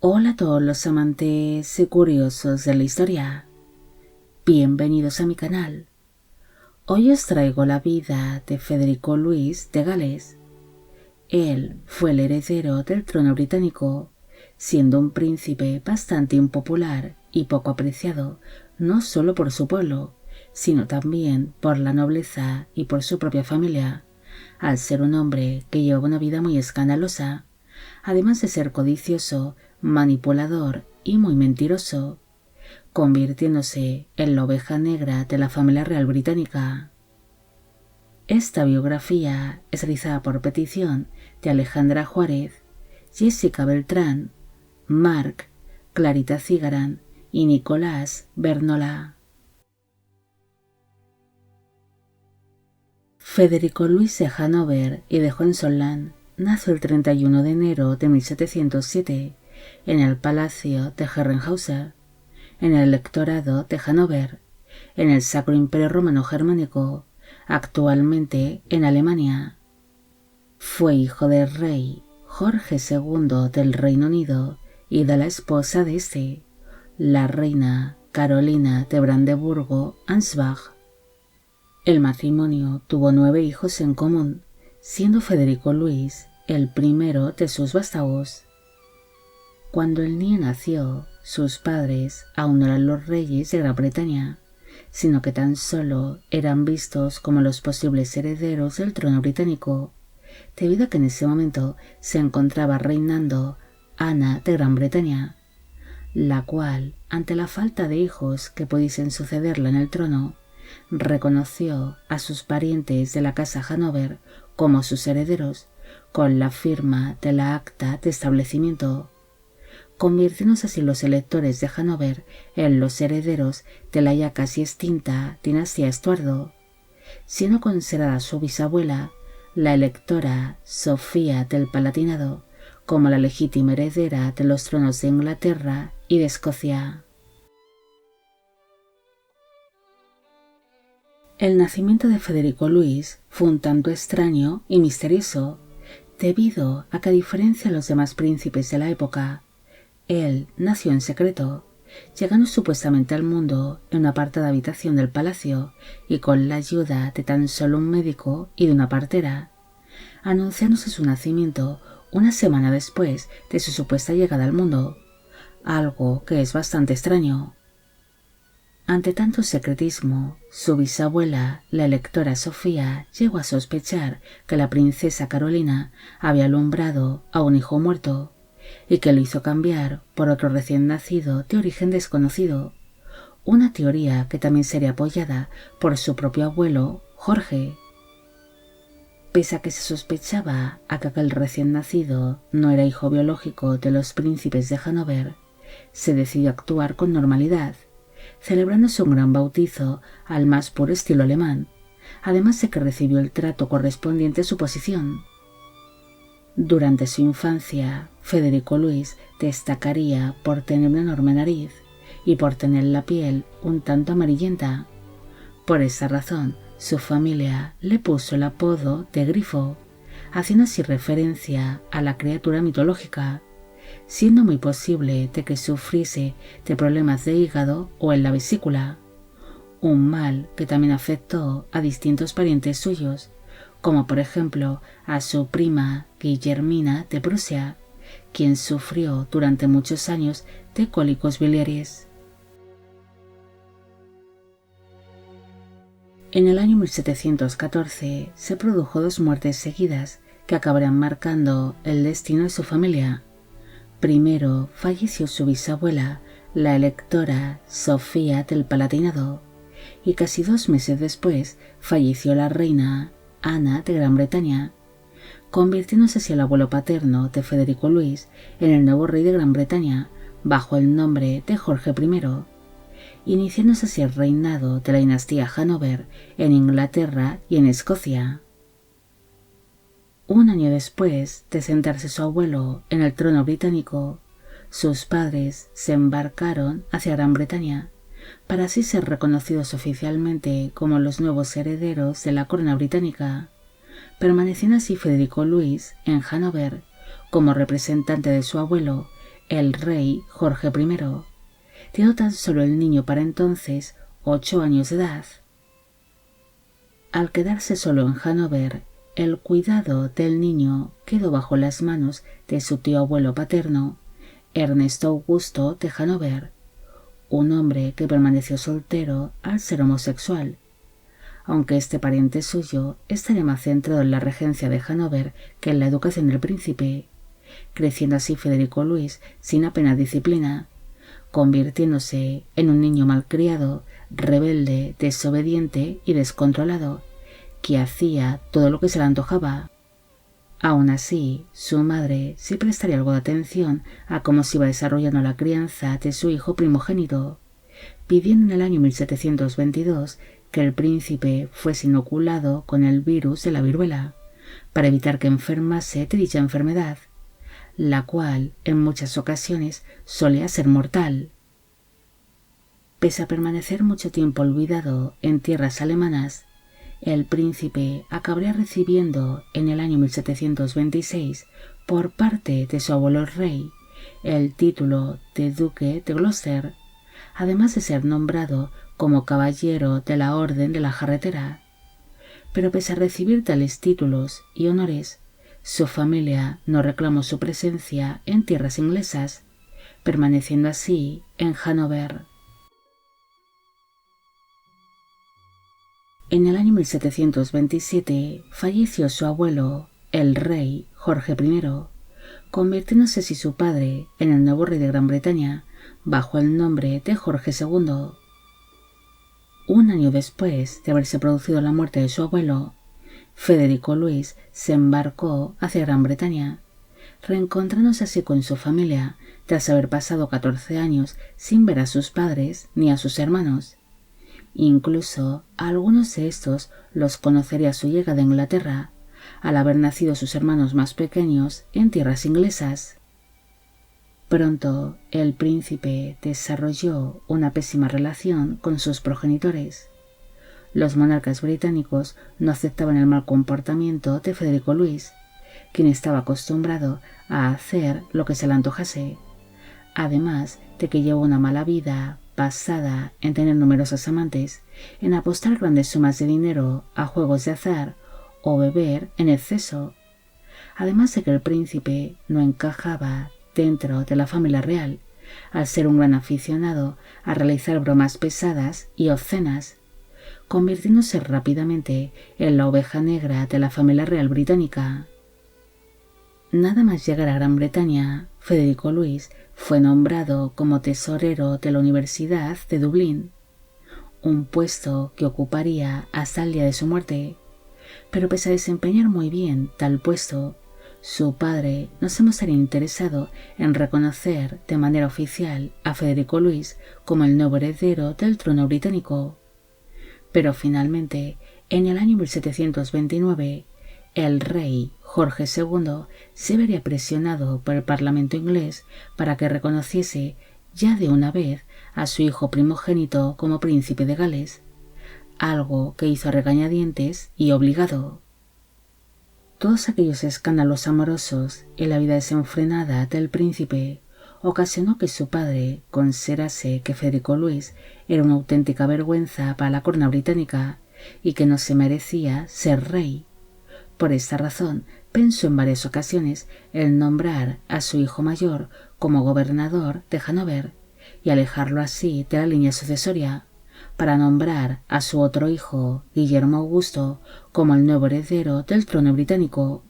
Hola a todos los amantes y curiosos de la historia. Bienvenidos a mi canal. Hoy os traigo la vida de Federico Luis de Gales. Él fue el heredero del trono británico, siendo un príncipe bastante impopular y poco apreciado, no solo por su pueblo, sino también por la nobleza y por su propia familia, al ser un hombre que llevaba una vida muy escandalosa, además de ser codicioso, manipulador y muy mentiroso, convirtiéndose en la oveja negra de la familia real británica. Esta biografía es realizada por petición de Alejandra Juárez, Jessica Beltrán, Marc, Clarita Cigaran y Nicolás Bernola. Federico Luis de Hanover y de Hohenzollern nació el 31 de enero de 1707 en el Palacio de Herrenhausen, en el Electorado de Hannover, en el Sacro Imperio Romano Germánico, actualmente en Alemania. Fue hijo del rey Jorge II del Reino Unido y de la esposa de este, la reina Carolina de Brandeburgo-Ansbach. El matrimonio tuvo 9 hijos en común, siendo Federico Luis el primero de sus vástagos. Cuando el niño nació, sus padres aún no eran los reyes de Gran Bretaña, sino que tan solo eran vistos como los posibles herederos del trono británico, debido a que en ese momento se encontraba reinando Ana de Gran Bretaña, la cual, ante la falta de hijos que pudiesen sucederla en el trono, reconoció a sus parientes de la casa Hanover como sus herederos con la firma de la acta de establecimiento, convirtiéndose así los electores de Hanover en los herederos de la ya casi extinta dinastía Estuardo, siendo considerada su bisabuela, la electora Sofía del Palatinado, como la legítima heredera de los tronos de Inglaterra y de Escocia. El nacimiento de Federico Luis fue un tanto extraño y misterioso, debido a que, a diferencia de los demás príncipes de la época, él nació en secreto, llegando supuestamente al mundo en una apartada habitación del palacio y con la ayuda de tan solo un médico y de una partera, anunciándose su nacimiento una semana después de su supuesta llegada al mundo, algo que es bastante extraño. Ante tanto secretismo, su bisabuela, la electora Sofía, llegó a sospechar que la princesa Carolina había alumbrado a un hijo muerto y que lo hizo cambiar por otro recién nacido de origen desconocido, una teoría que también sería apoyada por su propio abuelo, Jorge. Pese a que se sospechaba a que aquel recién nacido no era hijo biológico de los príncipes de Hanover, se decidió actuar con normalidad, celebrándose un gran bautizo al más puro estilo alemán, además de que recibió el trato correspondiente a su posición. Durante su infancia, Federico Luis destacaría por tener una enorme nariz y por tener la piel un tanto amarillenta. Por esa razón, su familia le puso el apodo de Grifo, haciendo así referencia a la criatura mitológica, siendo muy posible de que sufriese de problemas de hígado o en la vesícula, un mal que también afectó a distintos parientes suyos, como por ejemplo a su prima Guillermina de Prusia, quien sufrió durante muchos años de cólicos biliares. En el año 1714 se produjo 2 muertes seguidas que acabarían marcando el destino de su familia. Primero falleció su bisabuela, la electora Sofía del Palatinado, y casi 2 meses después falleció la reina Ana de Gran Bretaña, convirtiéndose así el abuelo paterno de Federico Luis en el nuevo rey de Gran Bretaña bajo el nombre de Jorge I, iniciándose así el reinado de la dinastía Hanover en Inglaterra y en Escocia. Un año después de sentarse su abuelo en el trono británico, sus padres se embarcaron hacia Gran Bretaña para así ser reconocidos oficialmente como los nuevos herederos de la corona británica, permaneciendo así Federico Luis en Hannover como representante de su abuelo el rey Jorge I, teniendo tan solo el niño para entonces 8 años de edad. Al quedarse solo en Hannover, el cuidado del niño quedó bajo las manos de su tío abuelo paterno, Ernesto Augusto de Hannover, un hombre que permaneció soltero al ser homosexual, aunque este pariente suyo estaría más centrado en la regencia de Hannover que en la educación del príncipe, creciendo así Federico Luis sin apenas disciplina, convirtiéndose en un niño malcriado, rebelde, desobediente y descontrolado, que hacía todo lo que se le antojaba. Aún así, su madre sí prestaría algo de atención a cómo se iba desarrollando la crianza de su hijo primogénito, pidiendo en el año 1722 que el príncipe fuese inoculado con el virus de la viruela, para evitar que enfermase de dicha enfermedad, la cual en muchas ocasiones solía ser mortal. Pese a permanecer mucho tiempo olvidado en tierras alemanas, el príncipe acabaría recibiendo en el año 1726 por parte de su abuelo el rey el título de duque de Gloucester, además de ser nombrado como caballero de la Orden de la Jarretera. Pero pese a recibir tales títulos y honores, su familia no reclamó su presencia en tierras inglesas, permaneciendo así en Hannover. En el año 1727 falleció su abuelo, el rey Jorge I, convirtiéndose así su padre en el nuevo rey de Gran Bretaña bajo el nombre de Jorge II. Un año después de haberse producido la muerte de su abuelo, Federico Luis se embarcó hacia Gran Bretaña, reencontrándose así con su familia tras haber pasado 14 años sin ver a sus padres ni a sus hermanos. Incluso a algunos de estos los conocería a su llegada a Inglaterra, al haber nacido sus hermanos más pequeños en tierras inglesas. Pronto el príncipe desarrolló una pésima relación con sus progenitores. Los monarcas británicos no aceptaban el mal comportamiento de Federico Luis, quien estaba acostumbrado a hacer lo que se le antojase, además de que llevó una mala vida basada en tener numerosas amantes, en apostar grandes sumas de dinero a juegos de azar o beber en exceso, además de que el príncipe no encajaba dentro de la familia real, al ser un gran aficionado a realizar bromas pesadas y obscenas, convirtiéndose rápidamente en la oveja negra de la familia real británica. Nada más llegar a Gran Bretaña, Federico Luis fue nombrado como tesorero de la Universidad de Dublín, un puesto que ocuparía hasta el día de su muerte. Pero pese a desempeñar muy bien tal puesto, su padre no se mostraría interesado en reconocer de manera oficial a Federico Luis como el nuevo heredero del trono británico. Pero finalmente, en el año 1729, el rey Jorge II se vería presionado por el Parlamento inglés para que reconociese ya de una vez a su hijo primogénito como príncipe de Gales, algo que hizo a regañadientes y obligado. Todos aquellos escándalos amorosos y la vida desenfrenada del príncipe ocasionó que su padre considerase que Federico Luis era una auténtica vergüenza para la corona británica y que no se merecía ser rey. Por esta razón, pensó en varias ocasiones en nombrar a su hijo mayor como gobernador de Hannover y alejarlo así de la línea sucesoria, para nombrar a su otro hijo, Guillermo Augusto, como el nuevo heredero del trono británico.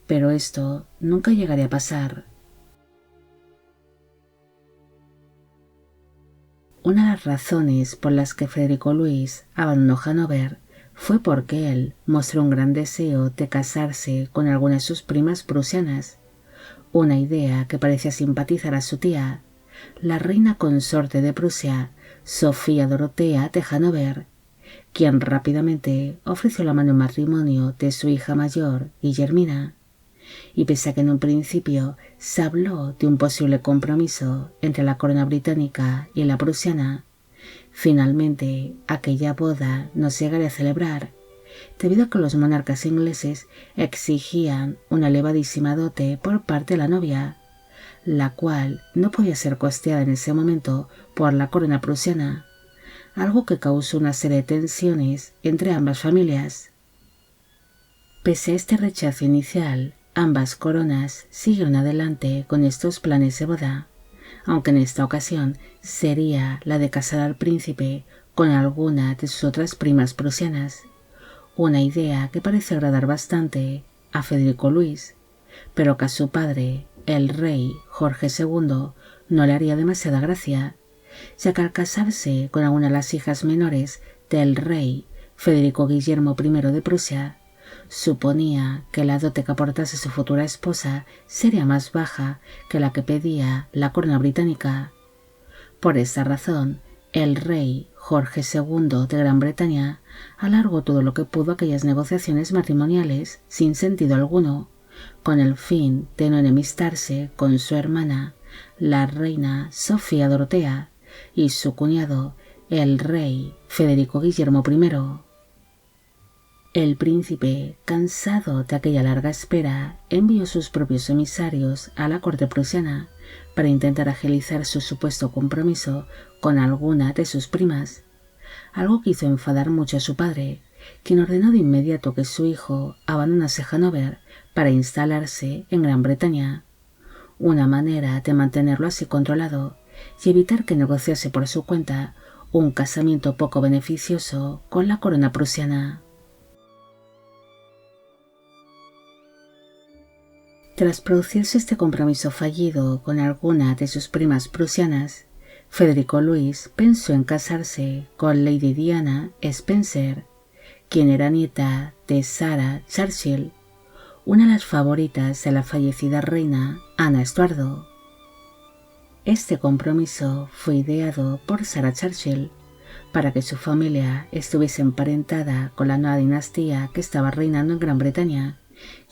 Pero esto nunca llegaría a pasar. Una de las razones por las que Federico Luis abandonó Hannover fue porque él mostró un gran deseo de casarse con alguna de sus primas prusianas, una idea que parecía simpatizar a su tía, la reina consorte de Prusia, Sofía Dorotea de Hannover, quien rápidamente ofreció la mano en matrimonio de su hija mayor, Guillermina, y pese a que en un principio se habló de un posible compromiso entre la corona británica y la prusiana, finalmente aquella boda no se llegaría a celebrar, debido a que los monarcas ingleses exigían una elevadísima dote por parte de la novia, la cual no podía ser costeada en ese momento por la corona prusiana, algo que causó una serie de tensiones entre ambas familias. Pese a este rechazo inicial, ambas coronas siguieron adelante con estos planes de boda, aunque en esta ocasión sería la de casar al príncipe con alguna de sus otras primas prusianas, una idea que parece agradar bastante a Federico Luis, pero que a su padre, el rey Jorge II, no le haría demasiada gracia, ya que al casarse con alguna de las hijas menores del rey Federico Guillermo I de Prusia, suponía que la dote que aportase su futura esposa sería más baja que la que pedía la corona británica. Por esta razón, el rey Jorge II de Gran Bretaña alargó todo lo que pudo aquellas negociaciones matrimoniales sin sentido alguno, con el fin de no enemistarse con su hermana, la reina Sofía Dorotea, y su cuñado, el rey Federico Guillermo I. El príncipe, cansado de aquella larga espera, envió sus propios emisarios a la corte prusiana para intentar agilizar su supuesto compromiso con alguna de sus primas, algo que hizo enfadar mucho a su padre, quien ordenó de inmediato que su hijo abandonase Hannover para instalarse en Gran Bretaña, una manera de mantenerlo así controlado y evitar que negociase por su cuenta un casamiento poco beneficioso con la corona prusiana. Tras producirse este compromiso fallido con alguna de sus primas prusianas, Federico Luis pensó en casarse con Lady Diana Spencer, quien era nieta de Sarah Churchill, una de las favoritas de la fallecida reina Ana Estuardo. Este compromiso fue ideado por Sarah Churchill para que su familia estuviese emparentada con la nueva dinastía que estaba reinando en Gran Bretaña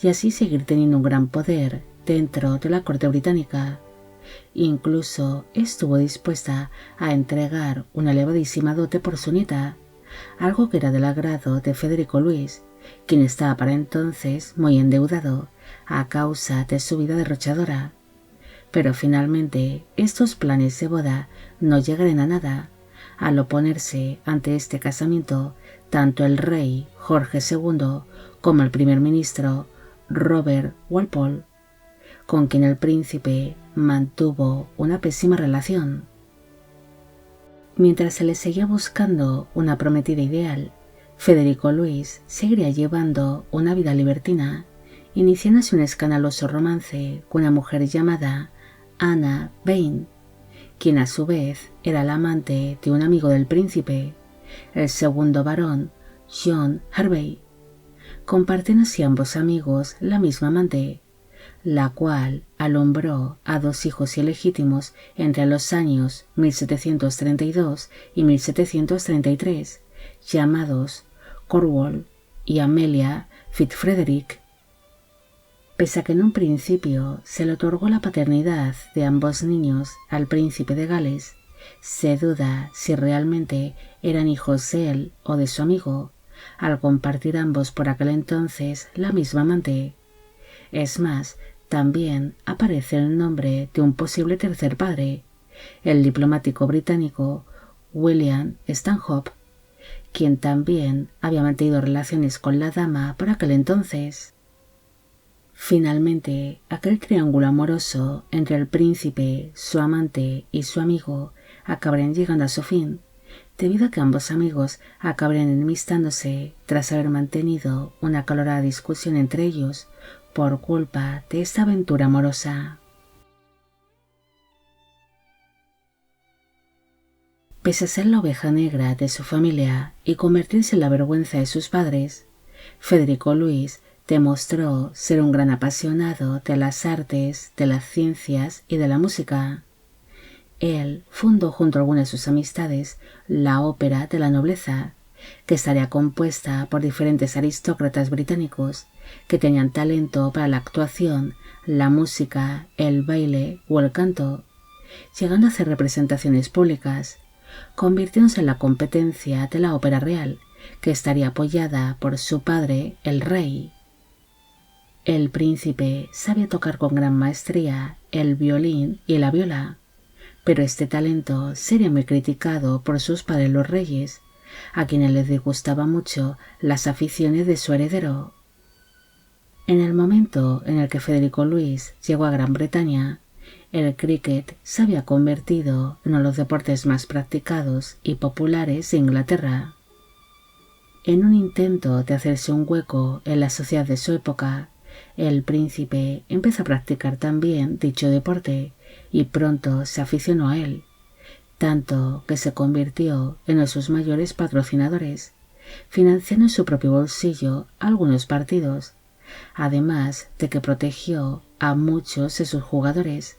y así seguir teniendo un gran poder dentro de la corte británica. Incluso estuvo dispuesta a entregar una elevadísima dote por su nieta, algo que era del agrado de Federico Luis, quien estaba para entonces muy endeudado a causa de su vida derrochadora. Pero finalmente estos planes de boda no llegaron a nada, al oponerse ante este casamiento tanto el rey Jorge II como el primer ministro Robert Walpole, con quien el príncipe mantuvo una pésima relación. Mientras se le seguía buscando una prometida ideal, Federico Luis seguiría llevando una vida libertina, iniciándose un escandaloso romance con una mujer llamada Anna Vane, quien a su vez era la amante de un amigo del príncipe, el segundo barón John Harvey. Comparten así ambos amigos la misma amante, la cual alumbró a dos hijos ilegítimos entre los años 1732 y 1733, llamados Cornwall y Amelia Fitzfrederick. Pese a que en un principio se le otorgó la paternidad de ambos niños al príncipe de Gales, se duda si realmente eran hijos de él o de su amigo, al compartir ambos por aquel entonces la misma amante. Es más, también aparece el nombre de un posible tercer padre, el diplomático británico William Stanhope, quien también había mantenido relaciones con la dama por aquel entonces. Finalmente, aquel triángulo amoroso entre el príncipe, su amante y su amigo acabarían llegando a su fin, debido a que ambos amigos acabarían enemistándose tras haber mantenido una acalorada discusión entre ellos por culpa de esta aventura amorosa. Pese a ser la oveja negra de su familia y convertirse en la vergüenza de sus padres, Federico Luis demostró ser un gran apasionado de las artes, de las ciencias y de la música. Él fundó junto a algunas de sus amistades la Ópera de la Nobleza, que estaría compuesta por diferentes aristócratas británicos que tenían talento para la actuación, la música, el baile o el canto, llegando a hacer representaciones públicas, convirtiéndose en la competencia de la ópera real, que estaría apoyada por su padre, el rey. El príncipe sabía tocar con gran maestría el violín y la viola, pero este talento sería muy criticado por sus padres los reyes, a quienes les disgustaban mucho las aficiones de su heredero. En el momento en el que Federico Luis llegó a Gran Bretaña, el cricket se había convertido en uno de los deportes más practicados y populares de Inglaterra. En un intento de hacerse un hueco en la sociedad de su época, el príncipe empezó a practicar también dicho deporte y pronto se aficionó a él, tanto que se convirtió en uno de sus mayores patrocinadores, financiando en su propio bolsillo algunos partidos, además de que protegió a muchos de sus jugadores,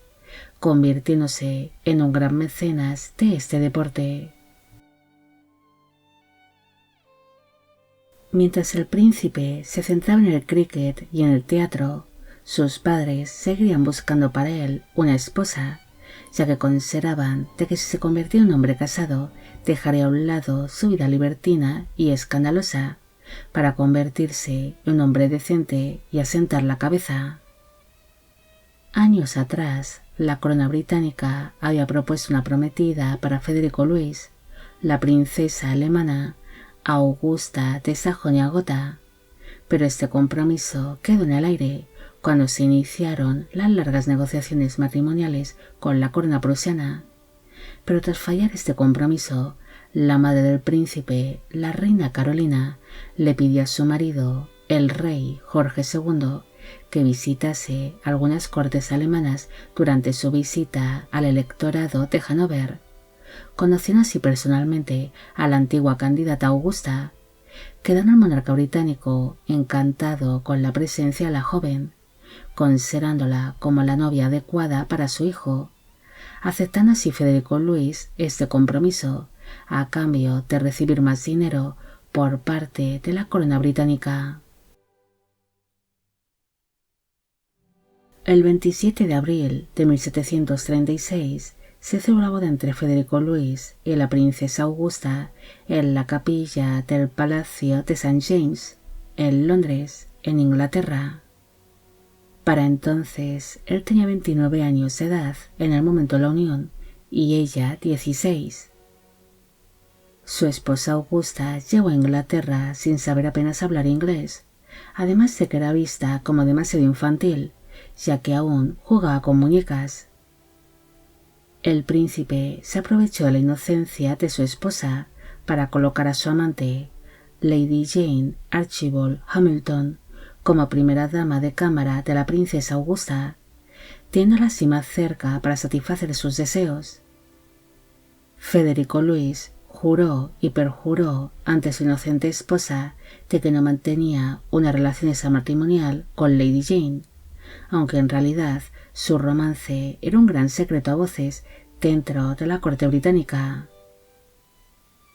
convirtiéndose en un gran mecenas de este deporte. Mientras el príncipe se centraba en el cricket y en el teatro, sus padres seguirían buscando para él una esposa, ya que consideraban de que si se convertía en un hombre casado, dejaría a un lado su vida libertina y escandalosa, para convertirse en un hombre decente y asentar la cabeza. Años atrás, la corona británica había propuesto una prometida para Federico Luis, la princesa alemana Augusta de Sajonia-Gotha, pero este compromiso quedó en el aire cuando se iniciaron las largas negociaciones matrimoniales con la corona prusiana. Pero tras fallar este compromiso, la madre del príncipe, la reina Carolina, le pidió a su marido, el rey Jorge II, que visitase algunas cortes alemanas durante su visita al electorado de Hannover. Conociendo así personalmente a la antigua candidata Augusta, quedando el monarca británico encantado con la presencia de la joven, considerándola como la novia adecuada para su hijo, aceptando así Federico Luis este compromiso a cambio de recibir más dinero por parte de la corona británica. El 27 de abril de 1736 se celebró la boda entre Federico Luis y la princesa Augusta en la capilla del Palacio de St. James, en Londres, en Inglaterra. Para entonces, él tenía 29 años de edad en el momento de la unión y ella 16. Su esposa Augusta llegó a Inglaterra sin saber apenas hablar inglés, además de que era vista como demasiado infantil, ya que aún jugaba con muñecas. El príncipe se aprovechó de la inocencia de su esposa para colocar a su amante, Lady Jane Archibald Hamilton, como primera dama de cámara de la princesa Augusta, teniéndola así más cerca para satisfacer sus deseos. Federico Luis juró y perjuró ante su inocente esposa de que no mantenía una relación extramatrimonial con Lady Jane, aunque en realidad su romance era un gran secreto a voces dentro de la corte británica.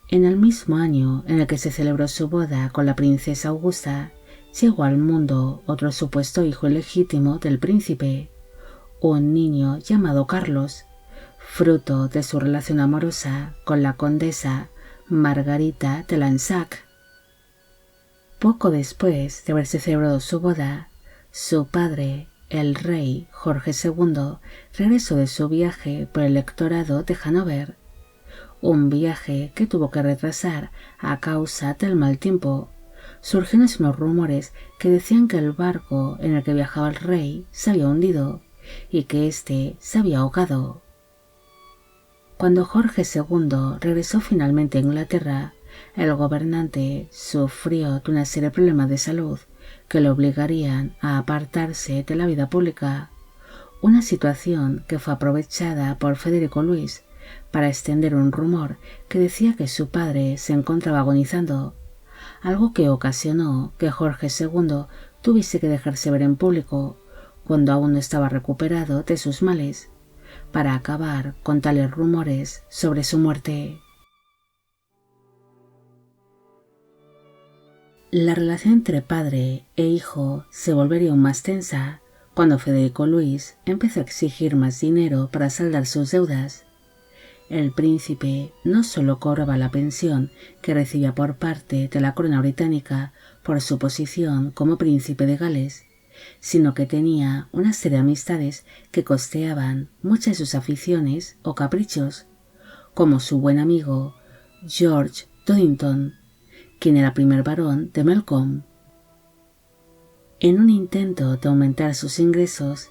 En el mismo año en el que se celebró su boda con la princesa Augusta, llegó al mundo otro supuesto hijo ilegítimo del príncipe, un niño llamado Carlos, fruto de su relación amorosa con la condesa Margarita de Lansac. Poco después de haberse celebrado su boda, su padre, el rey Jorge II, regresó de su viaje por el electorado de Hannover, un viaje que tuvo que retrasar a causa del mal tiempo, surgieron así unos rumores que decían que el barco en el que viajaba el rey se había hundido y que éste se había ahogado. Cuando Jorge II regresó finalmente a Inglaterra, el gobernante sufrió de una serie de problemas de salud que le obligarían a apartarse de la vida pública, una situación que fue aprovechada por Federico Luis para extender un rumor que decía que su padre se encontraba agonizando, algo que ocasionó que Jorge II tuviese que dejarse ver en público cuando aún no estaba recuperado de sus males, para acabar con tales rumores sobre su muerte. La relación entre padre e hijo se volvería aún más tensa cuando Federico Luis empezó a exigir más dinero para saldar sus deudas. El príncipe no solo cobraba la pensión que recibía por parte de la corona británica por su posición como príncipe de Gales, sino que tenía una serie de amistades que costeaban muchas de sus aficiones o caprichos, como su buen amigo George Toddington, quien era primer barón de Melcombe. En un intento de aumentar sus ingresos,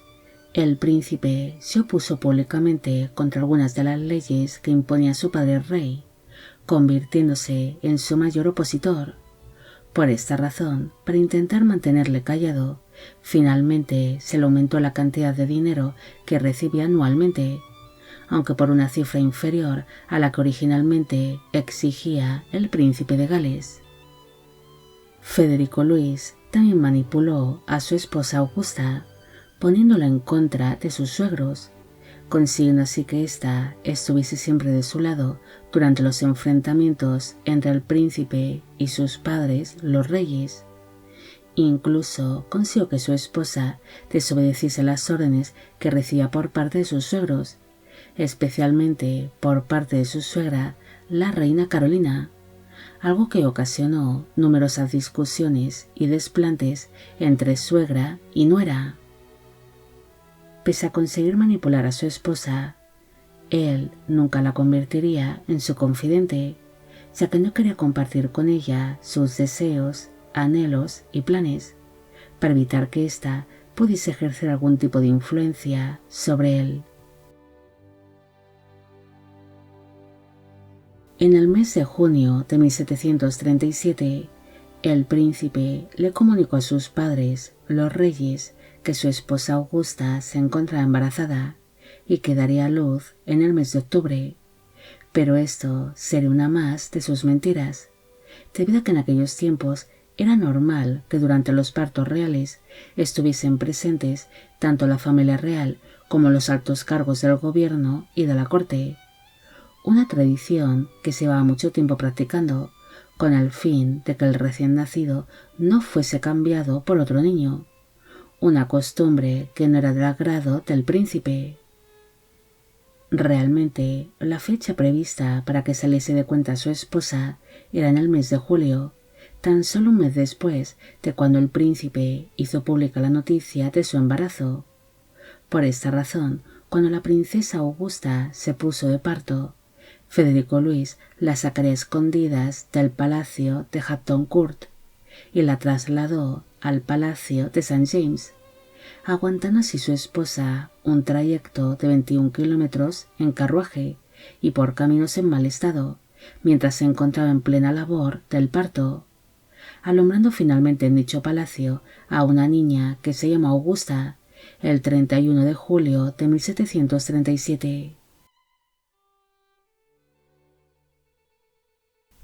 el príncipe se opuso públicamente contra algunas de las leyes que imponía su padre el rey, convirtiéndose en su mayor opositor. Por esta razón, para intentar mantenerle callado, finalmente se le aumentó la cantidad de dinero que recibía anualmente, aunque por una cifra inferior a la que originalmente exigía el príncipe de Gales. Federico Luis también manipuló a su esposa Augusta, poniéndola en contra de sus suegros, consiguiendo así que ésta estuviese siempre de su lado durante los enfrentamientos entre el príncipe y sus padres, los reyes. Incluso consiguió que su esposa desobedeciese las órdenes que recibía por parte de sus suegros, especialmente por parte de su suegra, la reina Carolina, algo que ocasionó numerosas discusiones y desplantes entre suegra y nuera. Pese a conseguir manipular a su esposa, él nunca la convertiría en su confidente, ya que no quería compartir con ella sus deseos, anhelos y planes, para evitar que ésta pudiese ejercer algún tipo de influencia sobre él. En el mes de junio de 1737, el príncipe le comunicó a sus padres, los reyes, que su esposa Augusta se encontraba embarazada y que daría a luz en el mes de octubre, pero esto sería una más de sus mentiras, debido a que en aquellos tiempos era normal que durante los partos reales estuviesen presentes tanto la familia real como los altos cargos del gobierno y de la corte, una tradición que se llevaba mucho tiempo practicando con el fin de que el recién nacido no fuese cambiado por otro niño, una costumbre que no era del agrado del príncipe. Realmente, la fecha prevista para que saliese de cuenta su esposa era en el mes de julio, tan solo un mes después de cuando el príncipe hizo pública la noticia de su embarazo. Por esta razón, cuando la princesa Augusta se puso de parto, Federico Luis la sacaría a escondidas del palacio de Hampton Court y la trasladó al palacio de St. James, aguantando así su esposa un trayecto de 21 kilómetros en carruaje y por caminos en mal estado, mientras se encontraba en plena labor del parto, alumbrando finalmente en dicho palacio a una niña que se llamó Augusta el 31 de julio de 1737.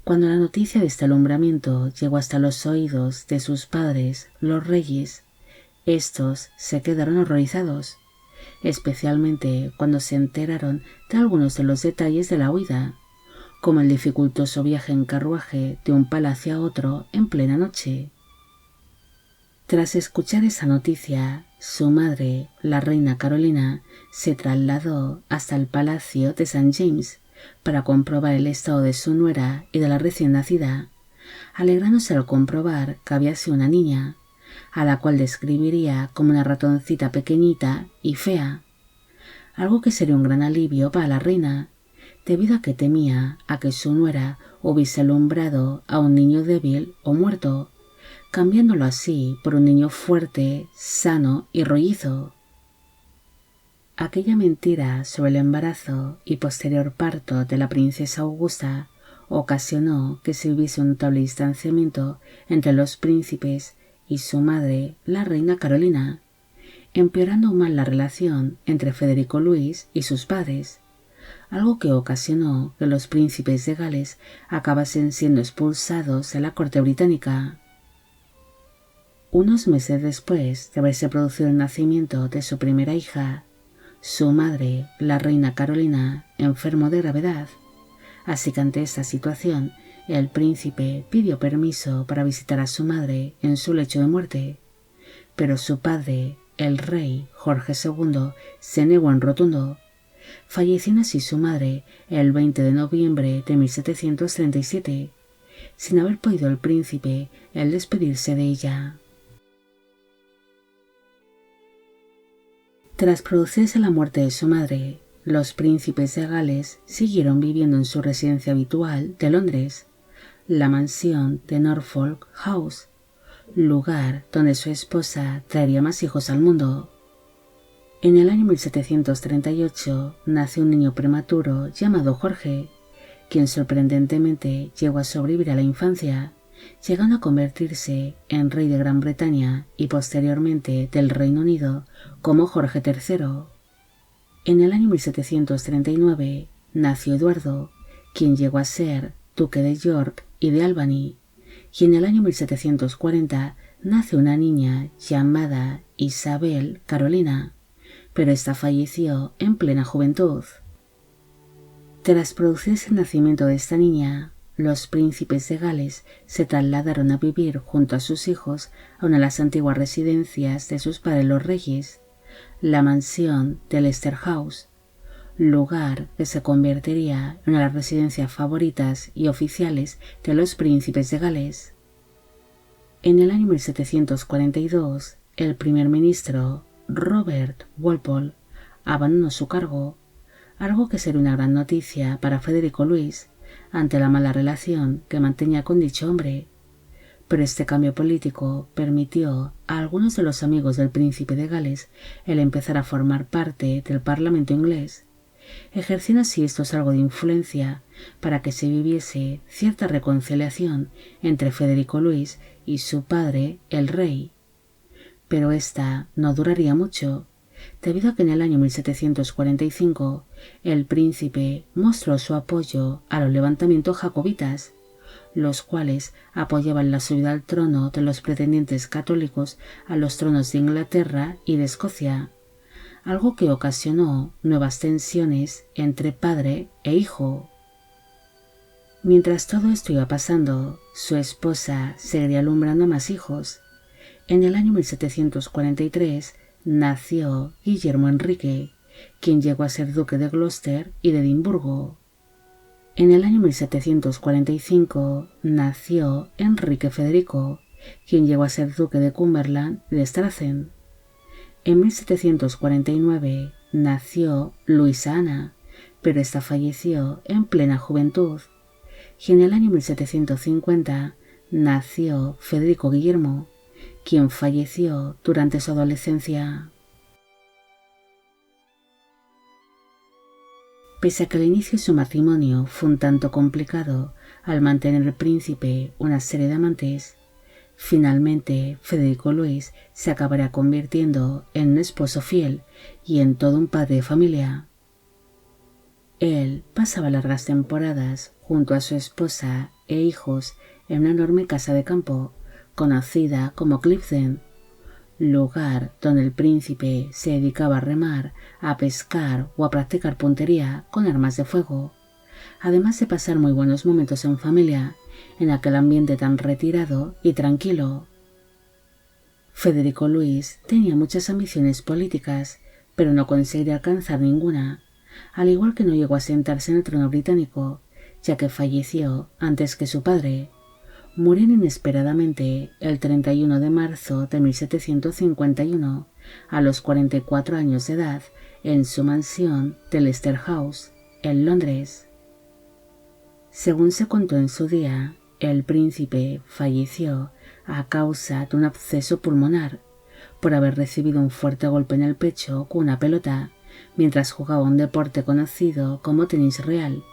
Cuando la noticia de este alumbramiento llegó hasta los oídos de sus padres, los reyes, estos se quedaron horrorizados, especialmente cuando se enteraron de algunos de los detalles de la huida, como el dificultoso viaje en carruaje de un palacio a otro en plena noche. Tras escuchar esa noticia, su madre, la reina Carolina, se trasladó hasta el palacio de St. James para comprobar el estado de su nuera y de la recién nacida, alegrándose al comprobar que había sido una niña, a la cual describiría como una ratoncita pequeñita y fea, algo que sería un gran alivio para la reina, debido a que temía a que su nuera hubiese alumbrado a un niño débil o muerto, cambiándolo así por un niño fuerte, sano y rollizo. Aquella mentira sobre el embarazo y posterior parto de la princesa Augusta ocasionó que se hubiese un notable distanciamiento entre los príncipes y su madre, la reina Carolina, empeorando aún más la relación entre Federico Luis y sus padres, algo que ocasionó que los príncipes de Gales acabasen siendo expulsados de la corte británica. Unos meses después de haberse producido el nacimiento de su primera hija, su madre, la reina Carolina, enfermó de gravedad, así que ante esta situación el príncipe pidió permiso para visitar a su madre en su lecho de muerte, pero su padre, el rey Jorge II, se negó en rotundo, falleciendo así su madre el 20 de noviembre de 1737, sin haber podido el príncipe el despedirse de ella. Tras producirse la muerte de su madre, los príncipes de Gales siguieron viviendo en su residencia habitual de Londres, la mansión de Norfolk House, lugar donde su esposa traería más hijos al mundo. En el año 1738 nació un niño prematuro llamado Jorge, quien sorprendentemente llegó a sobrevivir a la infancia, llegando a convertirse en rey de Gran Bretaña y posteriormente del Reino Unido como Jorge III. En el año 1739 nació Eduardo, quien llegó a ser duque de York y de Albany, y en el año 1740 nace una niña llamada Isabel Carolina, pero esta falleció en plena juventud. Tras producirse el nacimiento de esta niña, los príncipes de Gales se trasladaron a vivir junto a sus hijos a una de las antiguas residencias de sus padres los reyes, la mansión de Leicester House, lugar que se convertiría en una de las residencias favoritas y oficiales de los príncipes de Gales. En el año 1742, el primer ministro Robert Walpole abandonó su cargo, algo que sería una gran noticia para Federico Luis ante la mala relación que mantenía con dicho hombre, pero este cambio político permitió a algunos de los amigos del príncipe de Gales el empezar a formar parte del Parlamento inglés, ejerciendo así estos algo de influencia para que se viviese cierta reconciliación entre Federico Luis y su padre, el rey. Pero esta no duraría mucho, debido a que en el año 1745 el príncipe mostró su apoyo a los levantamientos jacobitas, los cuales apoyaban la subida al trono de los pretendientes católicos a los tronos de Inglaterra y de Escocia, algo que ocasionó nuevas tensiones entre padre e hijo. Mientras todo esto iba pasando, su esposa seguiría alumbrando más hijos. En el año 1743 nació Guillermo Enrique, quien llegó a ser duque de Gloucester y de Edimburgo. En el año 1745 nació Enrique Federico, quien llegó a ser duque de Cumberland y de Strathern. En 1749 nació Luisa Ana, pero esta falleció en plena juventud. Y en el año 1750 nació Federico Guillermo, quien falleció durante su adolescencia. Pese a que el inicio de su matrimonio fue un tanto complicado al mantener el príncipe una serie de amantes, finalmente Federico Luis se acabará convirtiendo en un esposo fiel y en todo un padre de familia. Él pasaba largas temporadas junto a su esposa e hijos en una enorme casa de campo conocida como Clifton, lugar donde el príncipe se dedicaba a remar, a pescar o a practicar puntería con armas de fuego, además de pasar muy buenos momentos en familia en aquel ambiente tan retirado y tranquilo. Federico Luis tenía muchas ambiciones políticas, pero no conseguiría alcanzar ninguna, al igual que no llegó a sentarse en el trono británico, ya que falleció antes que su padre. Murió inesperadamente el 31 de marzo de 1751, a los 44 años de edad, en su mansión de Leicester House, en Londres. Según se contó en su día, el príncipe falleció a causa de un absceso pulmonar, por haber recibido un fuerte golpe en el pecho con una pelota, mientras jugaba un deporte conocido como tenis real,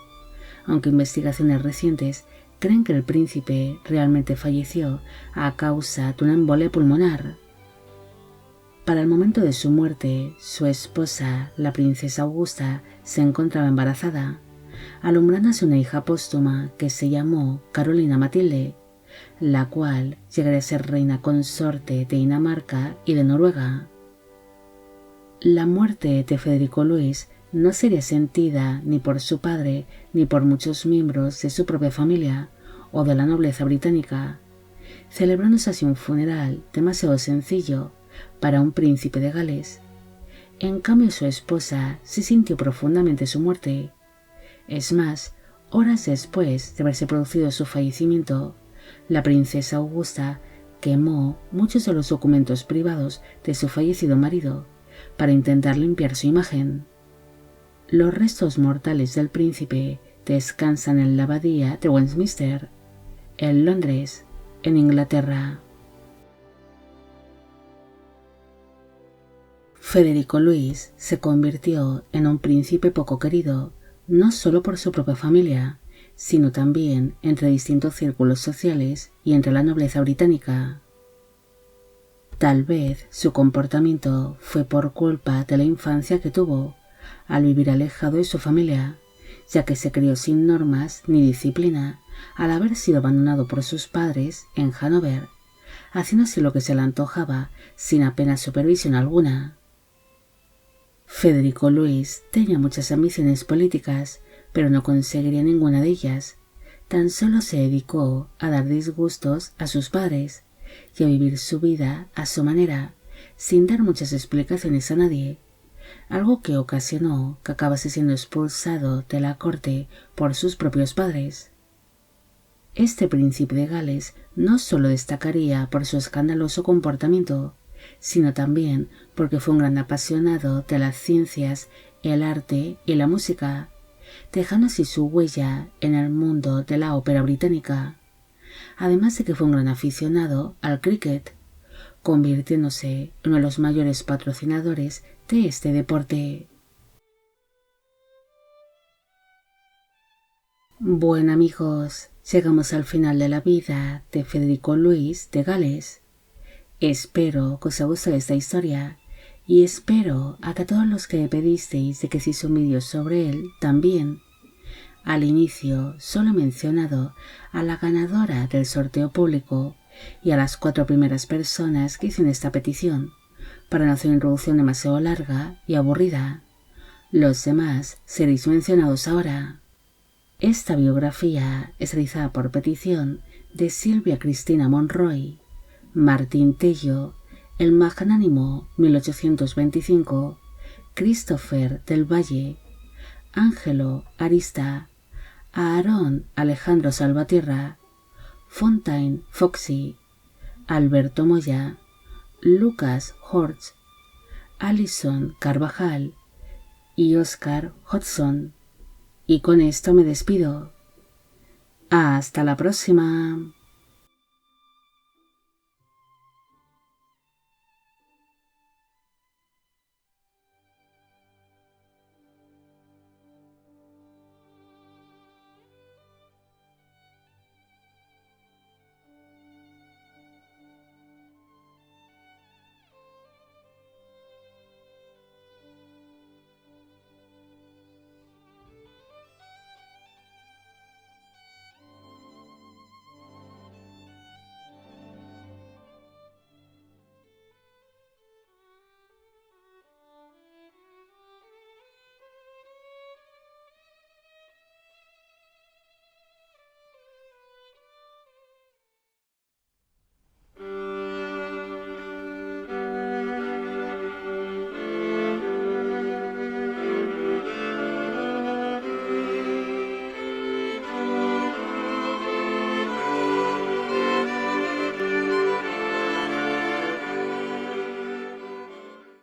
aunque investigaciones recientes creen que el príncipe realmente falleció a causa de una embolia pulmonar. Para el momento de su muerte, su esposa, la princesa Augusta, se encontraba embarazada, alumbrándose una hija póstuma que se llamó Carolina Matilde, la cual llegaría a ser reina consorte de Dinamarca y de Noruega. La muerte de Federico Luis no sería sentida ni por su padre ni por muchos miembros de su propia familia o de la nobleza británica, celebrándose así un funeral demasiado sencillo para un príncipe de Gales. En cambio, su esposa sí sintió profundamente su muerte. Es más, horas después de haberse producido su fallecimiento, la princesa Augusta quemó muchos de los documentos privados de su fallecido marido, para intentar limpiar su imagen. Los restos mortales del príncipe descansan en la abadía de Westminster, en Londres, en Inglaterra. Federico Luis se convirtió en un príncipe poco querido, no solo por su propia familia, sino también entre distintos círculos sociales y entre la nobleza británica. Tal vez su comportamiento fue por culpa de la infancia que tuvo, al vivir alejado de su familia, ya que se crió sin normas ni disciplina, al haber sido abandonado por sus padres en Hannover, haciendo así lo que se le antojaba sin apenas supervisión alguna. Federico Luis tenía muchas ambiciones políticas, pero no conseguiría ninguna de ellas. Tan solo se dedicó a dar disgustos a sus padres y a vivir su vida a su manera, sin dar muchas explicaciones a nadie, algo que ocasionó que acabase siendo expulsado de la corte por sus propios padres. Este príncipe de Gales no solo destacaría por su escandaloso comportamiento, sino también porque fue un gran apasionado de las ciencias, el arte y la música, dejando así su huella en el mundo de la ópera británica, además de que fue un gran aficionado al cricket, convirtiéndose en uno de los mayores patrocinadores de este deporte. Bueno amigos, llegamos al final de la vida de Federico Luis de Gales. Espero que os haya gustado esta historia y espero a que a todos los que me pedisteis de que hiciese un vídeo sobre él también. Al inicio solo he mencionado a la ganadora del sorteo público y a las 4 primeras personas que hicieron esta petición, para no hacer una introducción demasiado larga y aburrida. Los demás seréis mencionados ahora. Esta biografía es realizada por petición de Silvia Cristina Monroy, Martín Tello, El Magnánimo 1825, Christopher del Valle, Ángelo Arista, Aarón Alejandro Salvatierra, Fontaine Foxy, Alberto Moya, Lucas Hortz, Alison Carvajal y Oscar Hodgson. Y con esto me despido. Hasta la próxima.